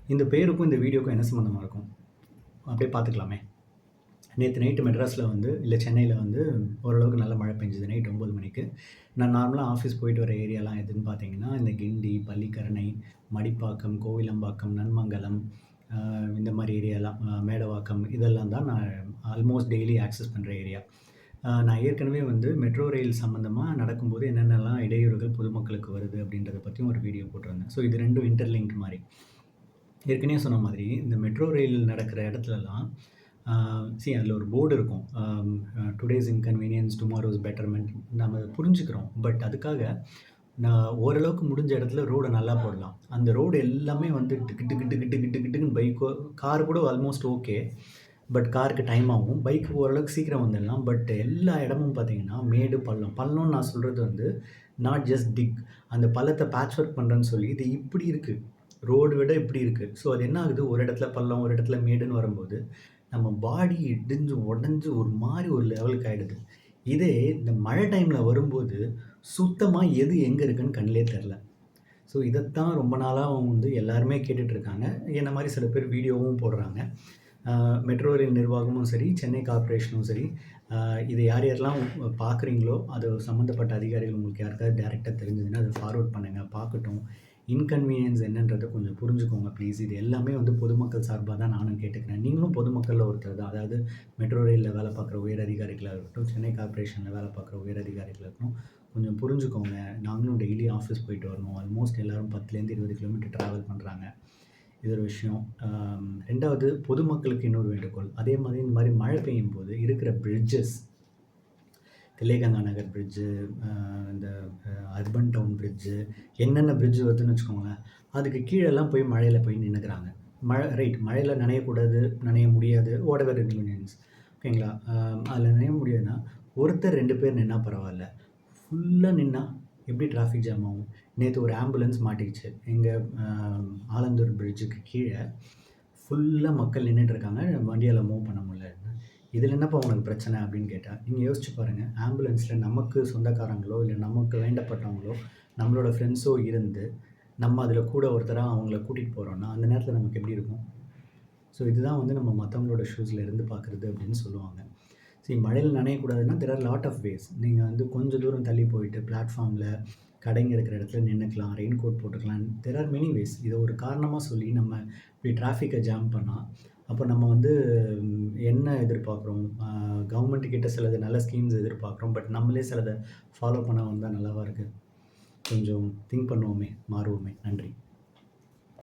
இந்த பேருக்கும் இந்த வீடியோக்கும் என்ன சம்மந்தமா இருக்கும்? அப்படியே பார்த்துக்கலாமே. நேத்து நைட்டு மெட்ராஸ்ல வந்து இல்ல சென்னையில வந்து ஓரளவுக்கு நல்ல மழை பெஞ்சது நைட் 9 மணிக்கு. நான் நார்மலா ஆஃபீஸ் போயிட்டு வர ஏரியாலாம் எதுன்னு பார்த்தீங்கன்னா, இந்த கிண்டி, பள்ளிக்கரணை, மடிப்பாக்கம், கோவிலம்பாக்கம், நன்மங்கலம் இந்த மாரி ஏரியாலாம் மேடவாக்கம் இதெல்லாம் தான் நான் ஆல்மோஸ்ட் டெய்லி ஆக்சஸ் பண்ற ஏரியா. நான் ஏற்கனவே வந்து மெட்ரோ ரயில் சம்மந்தமா நடக்கும்போது என்னென்னலாம் இடையூறுகள் பொதுமக்களுக்கு வருது அப்படின்றத பத்தியும் ஒரு வீடியோ போட்டிருந்தேன். ஸோ இது 2ம் இன்டர்லிங்க்ட் மாரி. ஏற்கனவே சொன்ன மாதிரி இந்த மெட்ரோ ரயில் நடக்கிற இடத்துலலாம் அதில ஒரு போர்டு இருக்கும். டுடேஸ் இன்கன்வீனியன்ஸ், டுமாரோஸ் பெட்டர்மென்ட் நம்ம புரிஞ்சுக்கிறோம். பட் அதுக்காக நான் ஓரளவுக்கு முடிஞ்ச இடத்துல ரோட நல்லா போடலாம். அந்த ரோடு எல்லாமே வந்து டிக்கு டிக்கு டிக்கு டிக்கு டிக்கு டிக்குன்னு பைக்கோ கார் கூட ஆல்மோஸ்ட் ஓகே. பட் காருக்கு டைம் ஆகும். பைக் ஓரளவுக்கு சீக்கிரம் வந்துடலாம். பட் எல்லா இடமும் பார்த்தீங்கன்னா, மேடு, பள்ளம். பள்ளம்னு நான் சொல்றது வந்து நாட் ஜஸ்ட் டிக். அந்த பள்ளத்த பேட்ச் ஒர்க் பண்றேன்னு சொல்லி, இது இப்படி இருக்கு. ரோடு விட இப்படி இருக்கு. ஸோ அது என்ன ஆகுது, ஒரு இடத்துல பள்ளம், ஒரு இடத்துல மேடுன்னு வரும்போது, நம்ம பாடி இடிஞ்சு, உடைஞ்சு ஒரு மாரி ஒரு லெவலுக்கு ஆயிடுது. இதே இந்த மழை டைம்ல வரும்போது, சுத்தமா எது எங்க இருக்குன்னு கண்ணுலயே தெரியல. ஸோ இதத்தான் ரொம்ப நாளா வந்து எல்லாருமே கேட்டுட்டு இருக்காங்க. என்ன மாரி சில பேர் வீடியோவும் போடுறாங்க. மெட்ரோ ரயில் நிர்வாகமும் சரி, சென்னை கார்ப்பரேஷனும் சரி, இத யார் யாரெல்லாம் பார்க்குறீங்களோ, அது சம்மந்தப்பட்ட அதிகாரிகள் உங்களுக்கு யாருக்காவது டைரக்ட்டா தெரிஞ்சதுன்னா, அத ஃபார்வர்ட் பண்ணுங்க. பார்க்கட்டும். இன்கன்வீனியன்ஸ் என்னன்றத கொஞ்சம் புரிஞ்சுக்கோங்க ப்ளீஸ். இது எல்லாமே வந்து பொதுமக்கள் சார்பா தான் நானும் கேட்டுக்கிறேன். நீங்களும் பொதுமக்கள்ல ஒருத்தர் தான். அதாவது மெட்ரோ ரயில்ல வேலை பார்க்குற உயர் அதிகாரிகளா இருக்கட்டும், சென்னை கார்ப்பரேஷன்ல வேலை பார்க்குற உயர் அதிகாரிகளா இருக்கட்டும், கொஞ்சம் புரிஞ்சுக்கோங்க. நாங்களும் டெய்லி ஆஃபீஸ் போயிட்டு வரணும். ஆல்மோஸ்ட் எல்லாரும் 10லேருந்து 20 கிலோமீட்டர் டிராவல் பண்றாங்க. இது ஒரு விஷயம். 2வது பொதுமக்களுக்கு இன்னொரு வேண்டுகோள். அதே மாதிரி இந்த மாரி மழை பெய்யும்போது இருக்கிற பிரிட்ஜஸ், தில்லைகங்கா நகர் பிரிட்ஜு, இந்த அர்பன் டவுன் பிரிட்ஜு, என்னென்ன பிரிட்ஜ் வருதுன்னு வச்சுக்கோங்களேன். அதுக்கு கீழலாம் போய் மழையில போய் நின்னுக்கிறாங்க. மழையில நனையக்கூடாது, நனைய முடியாது. What ever inconvenience. ஓகேங்களா? அதில நனைய முடியாதுன்னா, ஒருத்தர் 2 பேர் நின்னா பரவால்ல. ஃபுல்லா நின்னா எப்படி டிராஃபிக் ஜாம் ஆகும்? நேத்து ஒரு ஆம்புலன்ஸ் மாட்டிக்கிச்சு. எங்க அ ஆலந்தூர் பிரிட்ஜுக்கு கீழ ஃபுல்லா மக்கள் நின்னுட்டு இருக்காங்க. வண்டியால மூவ் பண்ண முடியலன்னு. "இதில என்னப்பா உனக்கு பிரச்சனை?" அப்படின்னு கேட்டா, நீங்க யோசிச்சு பாருங்க. ஆம்புலன்ஸ்ல நமக்கு சொந்தக்காரங்களோ, இல்ல நமக்கு வேண்டப்பட்டவங்களோ, நம்மளோட ஃப்ரெண்ட்ஸோ இருந்து, நம்ம அதில கூட ஒருத்தரா அவங்கள கூட்டிட்டு போறோம்னா, அந்த நேரத்தில நமக்கு எப்படி இருக்கும்? ஸோ இதுதான் வந்து நம்ம மத்தவங்களோட ஷூஸ்ல இருந்து பார்க்குறது அப்படின்னு சொல்லுவாங்க. மழையில நனையக்கூடாதுன்னா, there are lot of ways. நீங்க வந்து கொஞ்சம் தூரம் தள்ளி போயிட்டு பிளாட்ஃபார்ம்ல, கடைங்க இருக்கிற இடத்துல நின்னுக்கலாம். ரெயின் கோட் போட்டுக்கலாம். There are many ways. இத ஒரு காரணமா சொல்லி நம்ம இப்படி டிராஃபிக்க ஜாம் பண்ணா, அப்போ நம்ம வந்து என்ன எதிர்பார்க்குறோம்? கவர்மெண்ட் கிட்ட சிலது நல்ல ஸ்கீம்ஸ் எதிர்பார்க்குறோம். பட் நம்மளே சிலத ஃபாலோ பண்ணாம இருந்தா நல்லாவா இருக்கு? கொஞ்சம் திங்க் பண்ணுவோமே! மாறுவோமே! நன்றி.